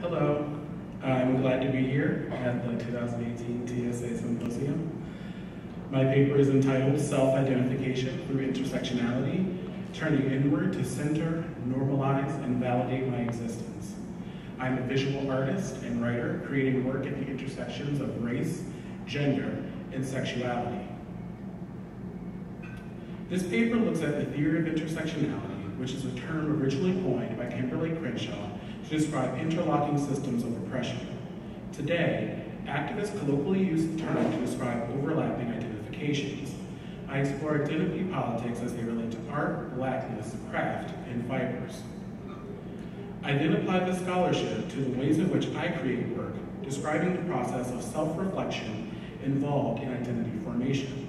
Hello, I'm glad to be here at the 2018 TSA Symposium. My paper is entitled Self-Identification Through Intersectionality, Turning Inward to Center, Normalize, and Validate My Existence. I'm a visual artist and writer creating work at the intersections of race, gender, and sexuality. This paper looks at the theory of intersectionality, which is a term originally coined by Kimberly Crenshaw to describe interlocking systems of oppression. Today, activists colloquially use the term to describe overlapping identifications. I explore identity politics as they relate to art, blackness, craft, and fibers. I then apply this scholarship to the ways in which I create work, describing the process of self-reflection involved in identity formation.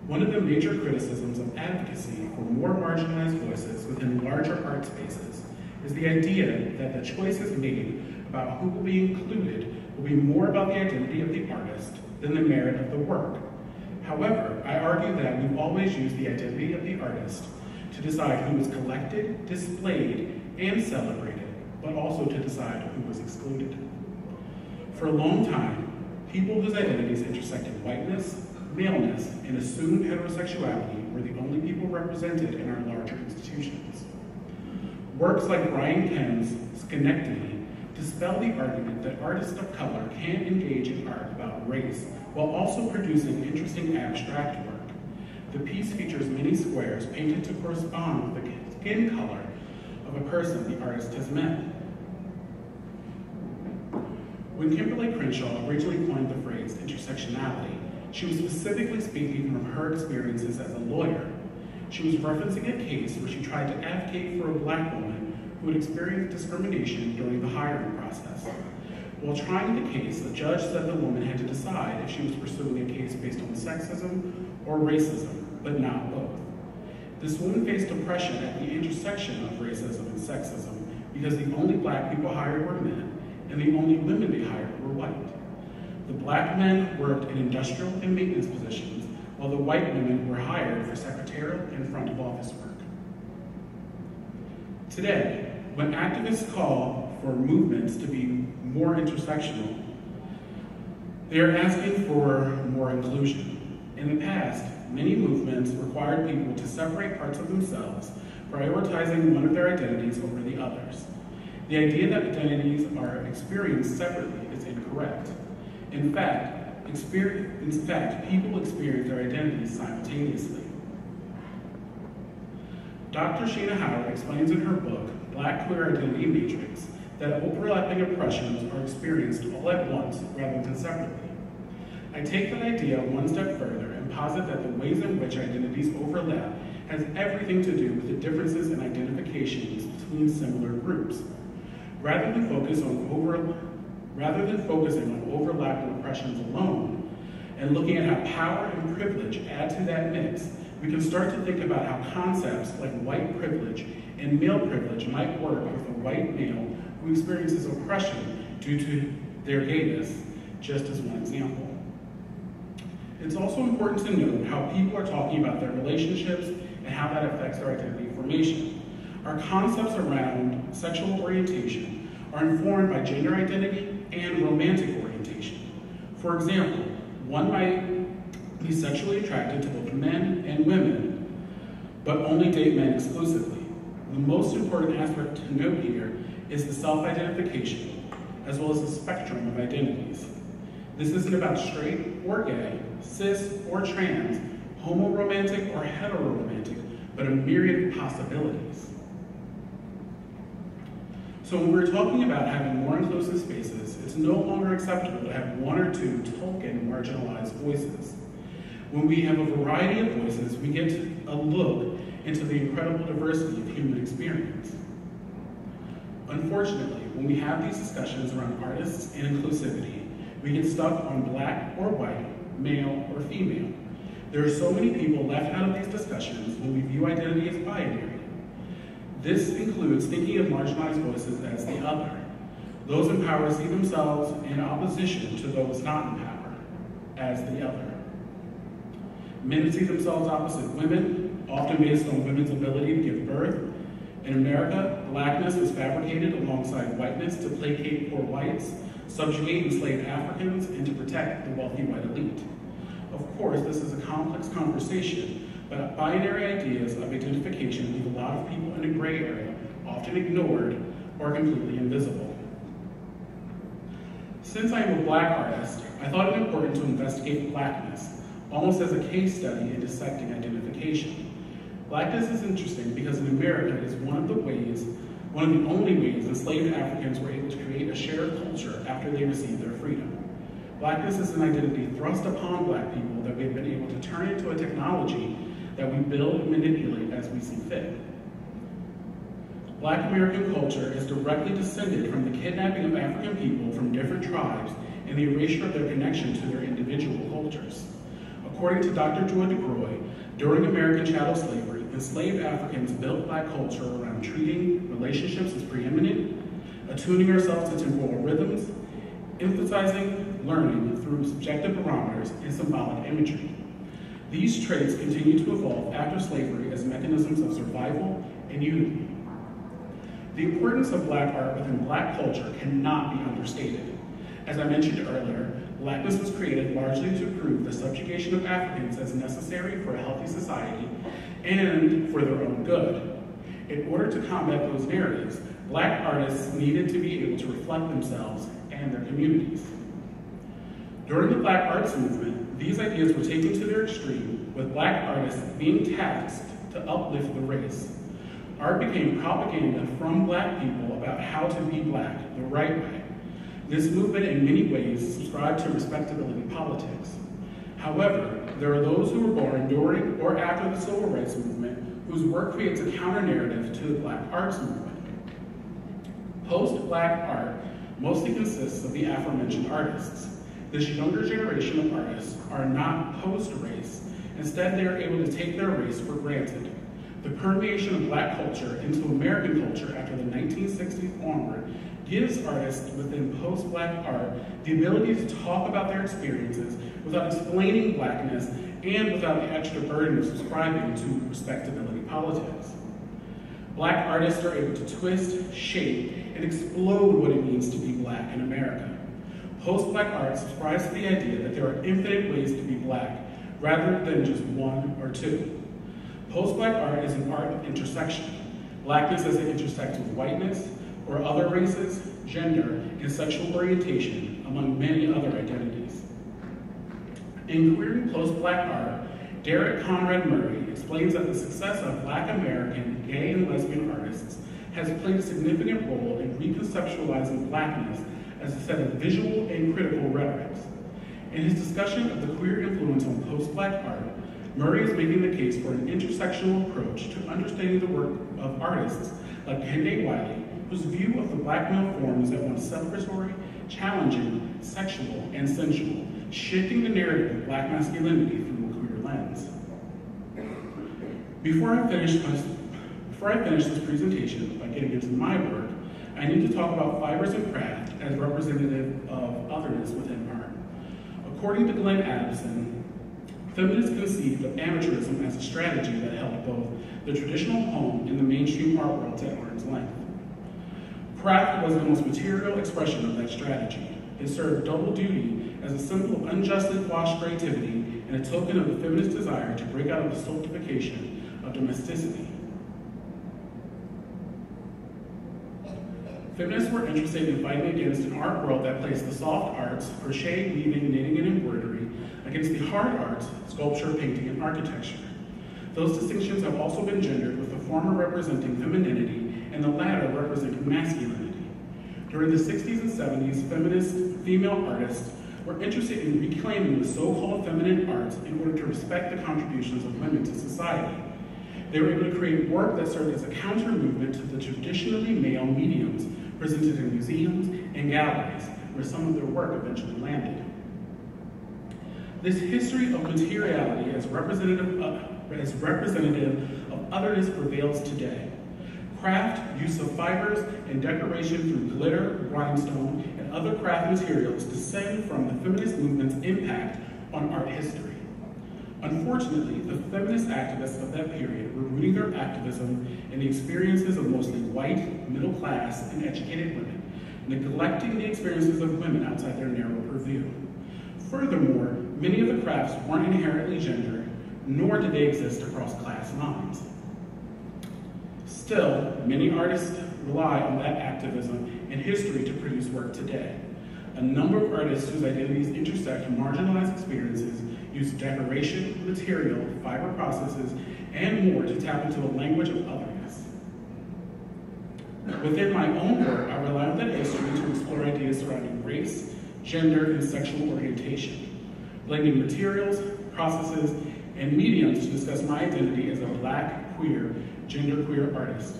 One of the major criticisms of advocacy for more marginalized voices within larger art spaces is the idea that the choices made about who will be included will be more about the identity of the artist than the merit of the work. However, I argue that we've always used the identity of the artist to decide who was collected, displayed, and celebrated, but also to decide who was excluded. For a long time, people whose identities intersected whiteness, maleness, and assumed heterosexuality were the only people represented in our larger institutions. Works like Brian Kemp's Schenectady dispel the argument that artists of color can engage in art about race while also producing interesting abstract work. The piece features many squares painted to correspond with the skin color of a person the artist has met. When Kimberly Crenshaw originally coined the phrase intersectionality, she was specifically speaking from her experiences as a lawyer. She was referencing a case where she tried to advocate for a Black woman who had experienced discrimination during the hiring process. While trying the case, a judge said the woman had to decide if she was pursuing a case based on sexism or racism, but not both. This woman faced oppression at the intersection of racism and sexism because the only Black people hired were men, and the only women they hired were white. The Black men worked in industrial and maintenance positions, while the white women were hired for secretarial and front of office work. Today, when activists call for movements to be more intersectional, they are asking for more inclusion. In the past, many movements required people to separate parts of themselves, prioritizing one of their identities over the others. The idea that identities are experienced separately is incorrect. In fact, people experience their identities simultaneously. Dr. Sheena Howard explains in her book, Black Queer Identity Matrix, that overlapping oppressions are experienced all at once rather than separately. I take that idea one step further and posit that the ways in which identities overlap has everything to do with the differences in identifications between similar groups. Rather than focusing on overlapping oppressions alone and looking at how power and privilege add to that mix, we can start to think about how concepts like white privilege and male privilege might work with a white male who experiences oppression due to their gayness, just as one example. It's also important to note how people are talking about their relationships and how that affects their identity formation. Our concepts around sexual orientation are informed by gender identity and romantic orientation. For example, one might be sexually attracted to both men and women, but only date men exclusively. The most important aspect to note here is the self-identification, as well as the spectrum of identities. This isn't about straight or gay, cis or trans, homo-romantic or hetero-romantic, but a myriad of possibilities. So when we're talking about having more inclusive spaces, it's no longer acceptable to have one or two token marginalized voices. When we have a variety of voices, we get a look into the incredible diversity of human experience. Unfortunately, when we have these discussions around artists and inclusivity, we get stuck on Black or white, male or female. There are so many people left out of these discussions when we view identity as binary. This includes thinking of marginalized voices as the other. Those in power see themselves in opposition to those not in power as the other. Men see themselves opposite women, often based on women's ability to give birth, In America, blackness was fabricated alongside whiteness to placate poor whites, subjugate enslaved Africans, and to protect the wealthy white elite. Of course, this is a complex conversation, but binary ideas of identification leave a lot of people in a gray area, often ignored or completely invisible. Since I am a black artist, I thought it important to investigate blackness, almost as a case study in dissecting identification. Blackness is interesting because in America it is one of the only ways enslaved Africans were able to create a shared culture after they received their freedom. Blackness is an identity thrust upon black people that we have been able to turn into a technology that we build and manipulate as we see fit. Black American culture is directly descended from the kidnapping of African people from different tribes and the erasure of their connection to their individual cultures. According to Dr. Joy DeGroy, during American chattel slavery, enslaved Africans built black culture around treating relationships as preeminent, attuning ourselves to temporal rhythms, emphasizing learning through subjective barometers and symbolic imagery. These traits continue to evolve after slavery as mechanisms of survival and unity. The importance of black art within black culture cannot be understated. As I mentioned earlier, blackness was created largely to prove the subjugation of Africans as necessary for a healthy society and for their own good. In order to combat those narratives, black artists needed to be able to reflect themselves and their communities. During the Black Arts Movement, these ideas were taken to their extreme, with black artists being tasked to uplift the race. Art became propaganda from black people about how to be black the right way. This movement in many ways subscribed to respectability politics. However, there are those who were born during or after the Civil Rights Movement whose work creates a counter-narrative to the Black Arts Movement. Post-Black art mostly consists of the aforementioned artists. This younger generation of artists are not post-race. Instead, they are able to take their race for granted. The permeation of black culture into American culture after the 1960s onward gives artists within post-black art the ability to talk about their experiences without explaining blackness and without the extra burden of subscribing to respectability politics. Black artists are able to twist, shape, and explode what it means to be black in America. Post-black art subscribes to the idea that there are infinite ways to be black, rather than just one or two. Post-black art is an art of intersection. Blackness as it intersects with whiteness, or other races, gender, and sexual orientation, among many other identities. In Queering Post-Black Art, Derek Conrad Murray explains that the success of Black American gay and lesbian artists has played a significant role in reconceptualizing blackness as a set of visual and critical rhetorics. In his discussion of the queer influence on post-black art, Murray is making the case for an intersectional approach to understanding the work of artists like Kende Wiley, whose view of the black male form is at once celebratory, challenging, sexual, and sensual, shifting the narrative of black masculinity through a queer lens. Before I finish this presentation by getting into my work, I need to talk about fibers and craft as representative of otherness within art. According to Glenn Adamson, feminists conceived of amateurism as a strategy that held both the traditional home and the mainstream art world at arm's length. Craft was the most material expression of that strategy. It served double duty as a symbol of unjustly quashed creativity and a token of the feminist desire to break out of the stultification of domesticity. Feminists were interested in fighting against an art world that placed the soft arts, crochet, weaving, knitting, and embroidery, against the hard arts, sculpture, painting, and architecture. Those distinctions have also been gendered, with the former representing femininity and the latter representing masculinity. During the 60s and 70s, feminist female artists were interested in reclaiming the so-called feminine arts in order to respect the contributions of women to society. They were able to create work that served as a counter-movement to the traditionally male mediums presented in museums and galleries, where some of their work eventually landed. This history of materiality as representative of otherness prevails today. Craft, use of fibers, and decoration through glitter, rhinestone, and other craft materials descend from the feminist movement's impact on art history. Unfortunately, the feminist activists of that period were rooting their activism in the experiences of mostly white, middle class, and educated women, neglecting the experiences of women outside their narrow purview. Furthermore, many of the crafts weren't inherently gendered, nor did they exist across class lines. Still, many artists rely on that activism and history to produce work today. A number of artists whose identities intersect marginalized experiences use decoration, material, fiber processes, and more to tap into a language of otherness. Within my own work, I rely on that history to explore ideas surrounding race, gender, and sexual orientation, blending materials, processes, and mediums to discuss my identity as a Black, queer, genderqueer artist.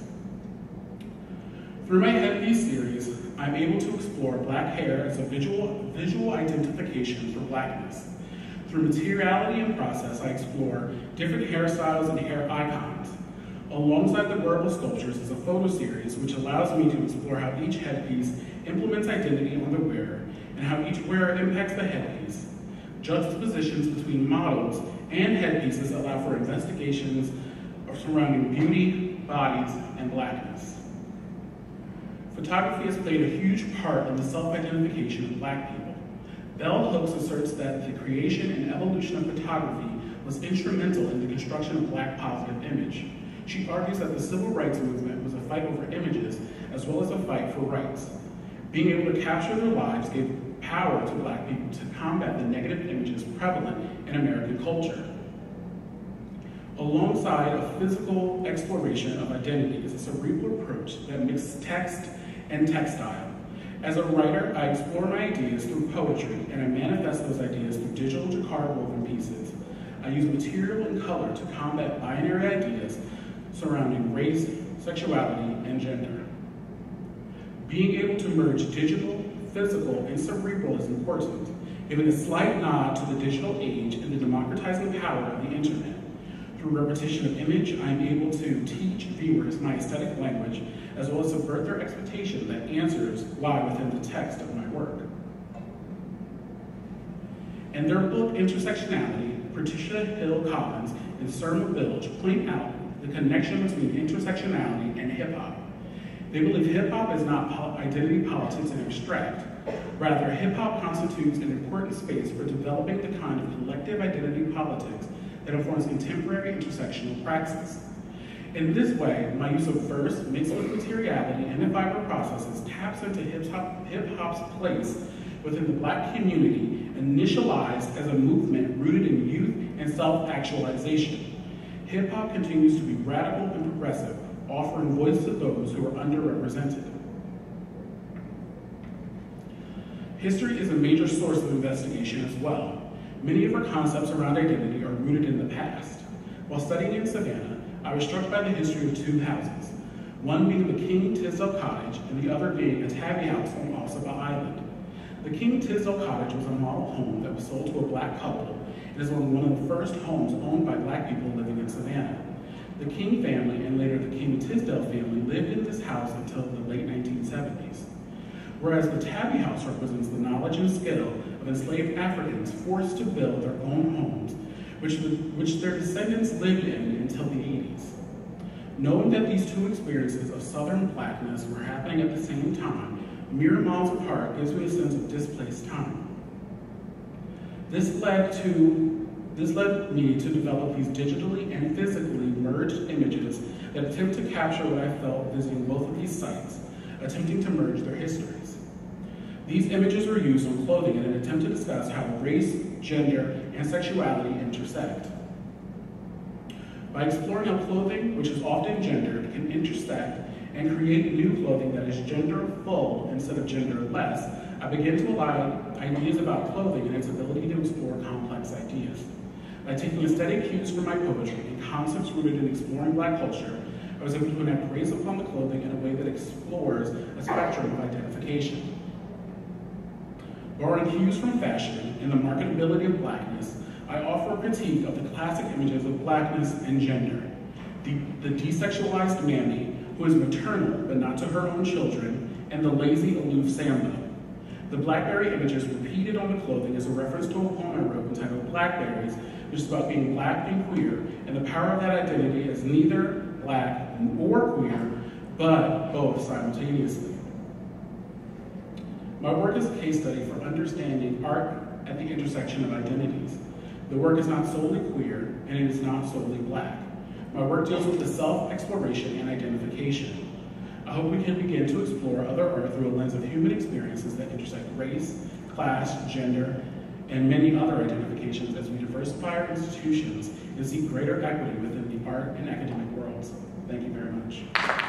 Through my headpiece series, I'm able to explore Black hair as a visual identification for Blackness. Through materiality and process, I explore different hairstyles and hair icons. Alongside the wearable sculptures is a photo series which allows me to explore how each headpiece implements identity on the wearer and how each wearer impacts the headpiece. Juxtapositions between models and headpieces allow for investigations surrounding beauty, bodies, and Blackness. Photography has played a huge part in the self-identification of Black people. Bell Hooks asserts that the creation and evolution of photography was instrumental in the construction of Black positive image. She argues that the civil rights movement was a fight over images as well as a fight for rights. Being able to capture their lives gave power to Black people to combat the negative images prevalent in American culture. Alongside a physical exploration of identity is a cerebral approach that mixes text and textile. As a writer, I explore my ideas through poetry, and I manifest those ideas through digital jacquard woven pieces. I use material and color to combat binary ideas surrounding race, sexuality, and gender. Being able to merge digital, physical, and cerebral is important, giving a slight nod to the digital age and the democratizing power of the internet. Through repetition of image, I am able to teach viewers my aesthetic language, as well as subvert their expectation that answers lie within the text of my work. In their book, Intersectionality, Patricia Hill Collins and Surma Bilge point out the connection between intersectionality and hip-hop. They believe hip-hop is not identity politics and abstract. Rather, hip-hop constitutes an important space for developing the kind of collective identity politics that informs contemporary intersectional praxis. In this way, my use of verse mixed with materiality and the fiber processes taps into hip-hop's place within the Black community, initialized as a movement rooted in youth and self-actualization. Hip-hop continues to be radical and progressive, offering voice to those who are underrepresented. History is a major source of investigation as well. Many of our concepts around identity are rooted in the past. While studying in Savannah, I was struck by the history of two houses, one being the King Tisdale Cottage and the other being a tabby house on Ossabaw Island. The King Tisdale Cottage was a model home that was sold to a Black couple and is one of the first homes owned by Black people living in Savannah. The King family and later the King Tisdale family lived in this house until the late 1970s. Whereas the tabby house represents the knowledge and skill of enslaved Africans forced to build their own homes, which their descendants lived in until the 80s. Knowing that these two experiences of Southern Blackness were happening at the same time, mere miles apart, gives me a sense of displaced time. This led me to develop these digitally and physically merged images that attempt to capture what I felt visiting both of these sites, attempting to merge their histories. These images were used on clothing in an attempt to discuss how race, gender, and sexuality intersect. By exploring how clothing, which is often gendered, can intersect and create new clothing that is gender-full instead of gender-less, I began to allow ideas about clothing and its ability to explore complex ideas. By taking aesthetic cues from my poetry and concepts rooted in exploring Black culture, I was able to connect race upon the clothing in a way that explores a spectrum of identification. Borrowing cues from fashion and the marketability of Blackness, I offer a critique of the classic images of Blackness and gender. The desexualized mammy, who is maternal but not to her own children, and the lazy, aloof Samba. The blackberry images repeated on the clothing is a reference to a poem I wrote entitled Blackberries, which is about being black and queer, and the power of that identity as neither black or queer, but both simultaneously. My work is a case study for understanding art at the intersection of identities. The work is not solely queer, and it is not solely black. My work deals with the self-exploration and identification. I hope we can begin to explore other art through a lens of human experiences that intersect race, class, gender, and many other identifications as we diversify our institutions and seek greater equity within the art and academic worlds. Thank you very much.